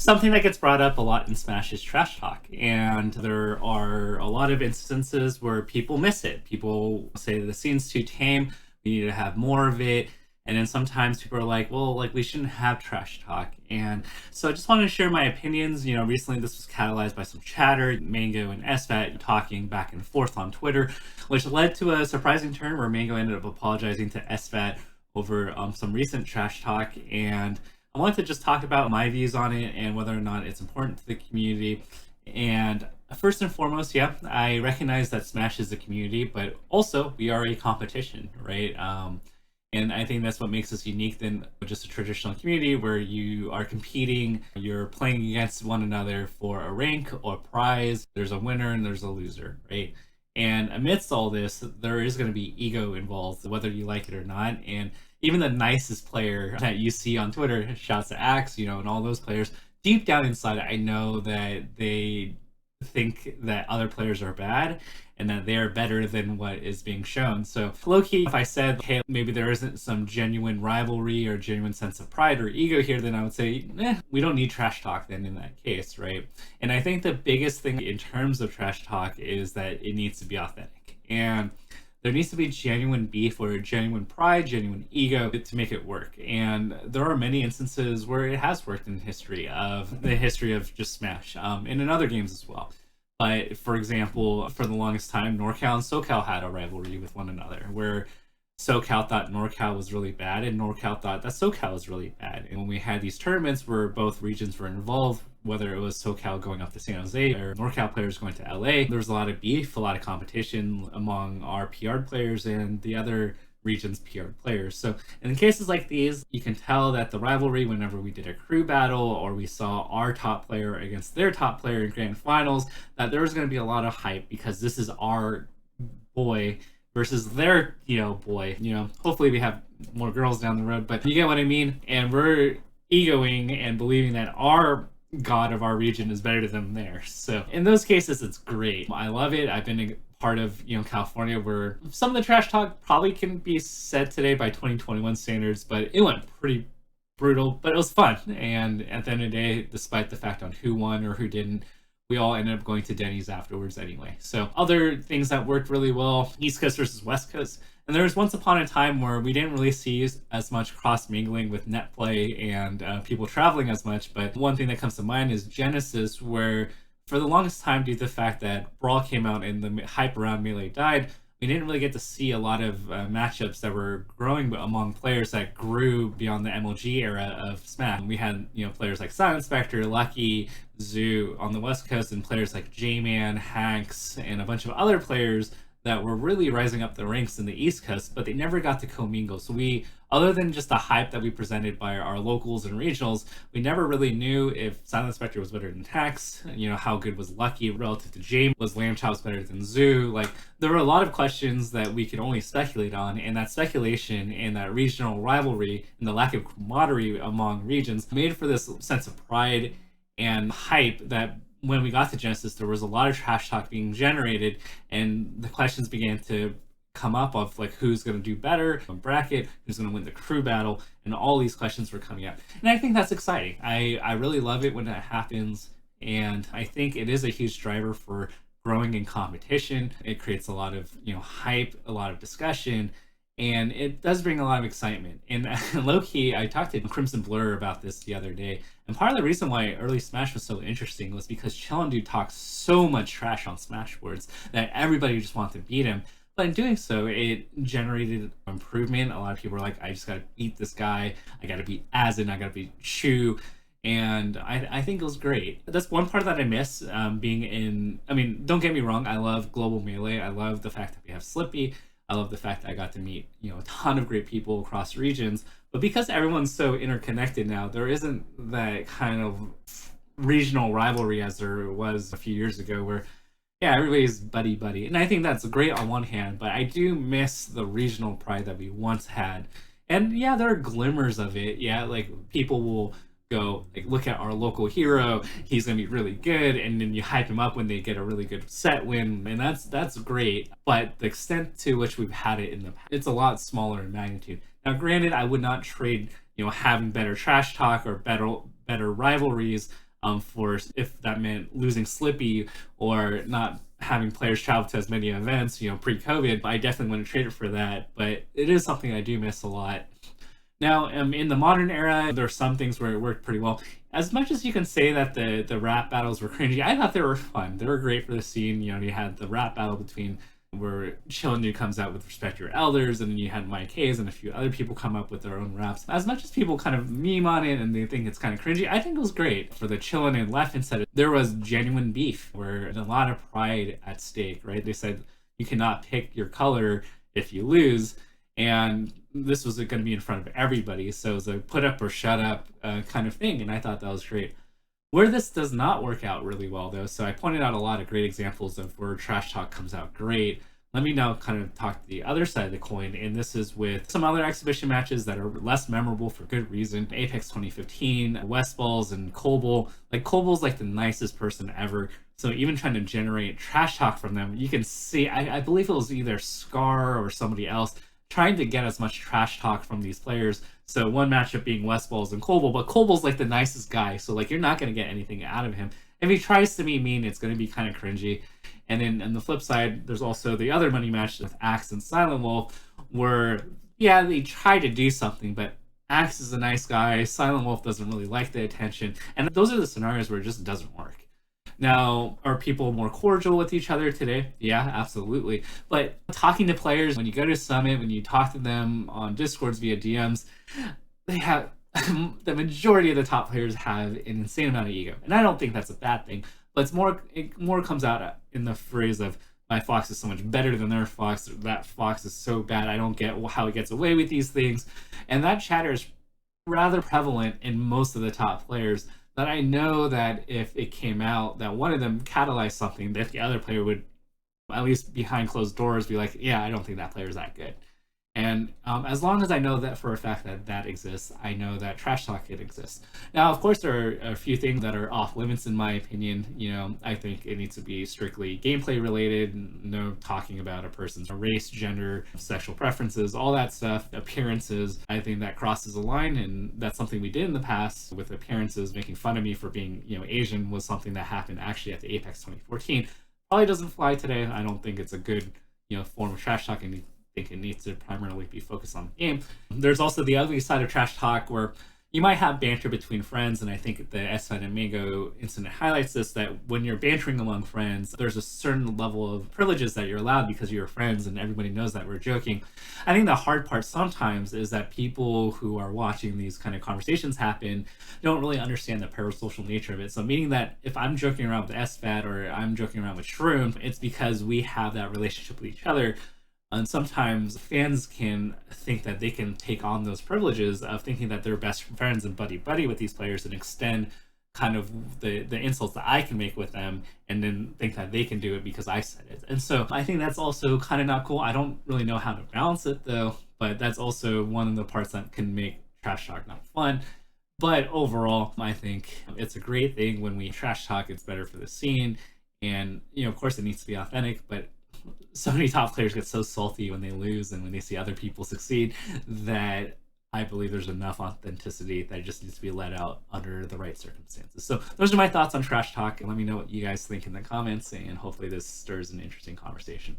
Something that gets brought up a lot in Smash is trash talk, and there are a lot of instances where people miss it. People say the scene's too tame, we need to have more of it, and then sometimes people are like, well, like we shouldn't have trash talk. And so I just wanted to share my opinions. Recently this was catalyzed by some chatter, Mango and SFAT talking back and forth on Twitter, which led to a surprising turn where Mango ended up apologizing to SFAT over some recent trash talk, and I wanted to just talk about my views on it and whether or not it's important to the community. And first and foremost, yeah, I recognize that Smash is a community, but also we are a competition, right? And I think that's what makes us unique than just a traditional community where you are competing, you're playing against one another for a rank or prize. There's a winner and there's a loser, right? And amidst all this, there is going to be ego involved, whether you like it or not. And even the nicest player that you see on Twitter, shouts to Axe, and all those players, deep down inside, I know that they think that other players are bad and that they're better than what is being shown. So low key, if I said, hey, maybe there isn't some genuine rivalry or genuine sense of pride or ego here, then I would say, we don't need trash talk then in that case, right? And I think the biggest thing in terms of trash talk is that it needs to be authentic. And there needs to be genuine beef or genuine pride, genuine ego to make it work. And there are many instances where it has worked in the history of just Smash, and in other games as well. But for example, for the longest time, NorCal and SoCal had a rivalry with one another, where SoCal thought NorCal was really bad, and NorCal thought that SoCal was really bad. And when we had these tournaments where both regions were involved, whether it was SoCal going up to San Jose or NorCal players going to LA, there was a lot of beef, a lot of competition among our PR players and the other region's PR players. So in cases like these, you can tell that the rivalry, whenever we did a crew battle or we saw our top player against their top player in grand finals, that there was going to be a lot of hype because this is our boy versus their boy. Hopefully we have more girls down the road, but you get what I mean. And we're egoing and believing that our god of our region is better than theirs. So in those cases, it's great. I love it. I've been a part of California where some of the trash talk probably can be said today by 2021 standards, but it went pretty brutal, but it was fun. And at the end of the day, despite the fact on who won or who didn't, we all ended up going to Denny's afterwards anyway. So other things that worked really well, East Coast versus West Coast. And there was once upon a time where we didn't really see as much cross mingling with net play and people traveling as much. But one thing that comes to mind is Genesis, where for the longest time, due to the fact that Brawl came out and the hype around Melee died, we didn't really get to see a lot of matchups that were growing among players that grew beyond the MLG era of Smash. We had players like Silent Spectre, Lucky, Zoo on the West Coast, and players like J-Man, Hanks, and a bunch of other players that were really rising up the ranks in the East Coast, but they never got to commingle. So we, other than just the hype that we presented by our locals and regionals, we never really knew if Silent Spectre was better than Tax, how good was Lucky relative to James, was Lamb Chops better than Zoo? Like, there were a lot of questions that we could only speculate on, and that speculation and that regional rivalry and the lack of camaraderie among regions made for this sense of pride and hype that when we got to Genesis, there was a lot of trash talk being generated, and the questions began to come up of like who's going to do better, bracket, who's going to win the crew battle, and all these questions were coming up. And I think that's exciting. I really love it when that happens, and I think it is a huge driver for growing in competition. It creates a lot of hype, a lot of discussion, and it does bring a lot of excitement. And low-key, I talked to Crimson Blur about this the other day, and part of the reason why early Smash was so interesting was because Chillin' talked so much trash on Smashboards that everybody just wanted to beat him. But in doing so, it generated improvement. A lot of people were like, I just gotta beat this guy, I gotta beat Azin, I gotta beat Shu. And I think it was great. That's one part that I miss, being in, don't get me wrong, I love Global Melee, I love the fact that we have Slippy, I love the fact that I got to meet, a ton of great people across regions. But because everyone's so interconnected now, there isn't that kind of regional rivalry as there was a few years ago where, yeah, everybody's buddy-buddy. And I think that's great on one hand, but I do miss the regional pride that we once had. And yeah, there are glimmers of it. Yeah, like people will go like look at our local hero, he's gonna be really good, and then you hype him up when they get a really good set win, and that's great. But the extent to which we've had it in the past, it's a lot smaller in magnitude. Now granted, I would not trade having better trash talk or better rivalries for if that meant losing Slippy or not having players travel to as many events, pre-COVID. I definitely wouldn't trade it for that, but it is something I do miss a lot. Now, in the modern era, there are some things where it worked pretty well. As much as you can say that the rap battles were cringy, I thought they were fun. They were great for the scene. You had the rap battle between where Chillin' comes out with Respect Your Elders, and then you had Mike Hayes and a few other people come up with their own raps. As much as people kind of meme on it and they think it's kind of cringy, I think it was great. For the Chillin' and Left instead, there was genuine beef, where a lot of pride at stake, right? They said you cannot pick your color if you lose, and this was going to be in front of everybody, so it was a put up or shut up kind of thing, and I thought that was great. Where this does not work out really well, though, so I pointed out a lot of great examples of where trash talk comes out great. Let me now kind of talk to the other side of the coin, and this is with some other exhibition matches that are less memorable for good reason. Apex 2015, West Balls, and Koble. Like, Koble's like the nicest person ever, so even trying to generate trash talk from them, you can see, I believe it was either Scar or somebody else, trying to get as much trash talk from these players. So one matchup being West Balls and Koble, but Koble's like the nicest guy, so like you're not going to get anything out of him. If he tries to be mean, it's going to be kind of cringy. And then on the flip side, there's also the other money match with Axe and Silent Wolf, where yeah, they try to do something, but Axe is a nice guy, Silent Wolf doesn't really like the attention, and those are the scenarios where it just doesn't work. Now, are people more cordial with each other today? Yeah, absolutely. But talking to players, when you go to Summit, when you talk to them on Discords via DMs, they have the majority of the top players have an insane amount of ego. And I don't think that's a bad thing, but it more comes out in the phrase of, my Fox is so much better than their Fox, that Fox is so bad, I don't get how he gets away with these things. And that chatter is rather prevalent in most of the top players, that I know that if it came out that one of them catalyzed something, that the other player would, at least behind closed doors, be like, yeah, I don't think that player's that good. And as long as I know that for a fact that exists, I know that trash talk it exists. Now, of course, there are a few things that are off limits in my opinion. I think it needs to be strictly gameplay related, no talking about a person's race, gender, sexual preferences, all that stuff, appearances. I think that crosses a line, and that's something we did in the past with appearances. Making fun of me for being, Asian was something that happened actually at the Apex 2014. Probably doesn't fly today. I don't think it's a good, form of trash talking. Think it needs to primarily be focused on the game. There's also the ugly side of trash talk, where you might have banter between friends, and I think the SFAT and Mango incident highlights this, that when you're bantering among friends, there's a certain level of privileges that you're allowed because you're friends and everybody knows that we're joking. I think the hard part sometimes is that people who are watching these kind of conversations happen don't really understand the parasocial nature of it. So meaning that if I'm joking around with SFAT or I'm joking around with Shroom, it's because we have that relationship with each other. And sometimes fans can think that they can take on those privileges of thinking that they're best friends and buddy with these players, and extend kind of the insults that I can make with them, and then think that they can do it because I said it. And so I think that's also kind of not cool. I don't really know how to balance it though, but that's also one of the parts that can make trash talk not fun. But overall, I think it's a great thing when we trash talk. It's better for the scene, and of course it needs to be authentic, but so many top players get so salty when they lose and when they see other people succeed, that I believe there's enough authenticity that just needs to be let out under the right circumstances. So those are my thoughts on trash talk, and let me know what you guys think in the comments, and hopefully this stirs an interesting conversation.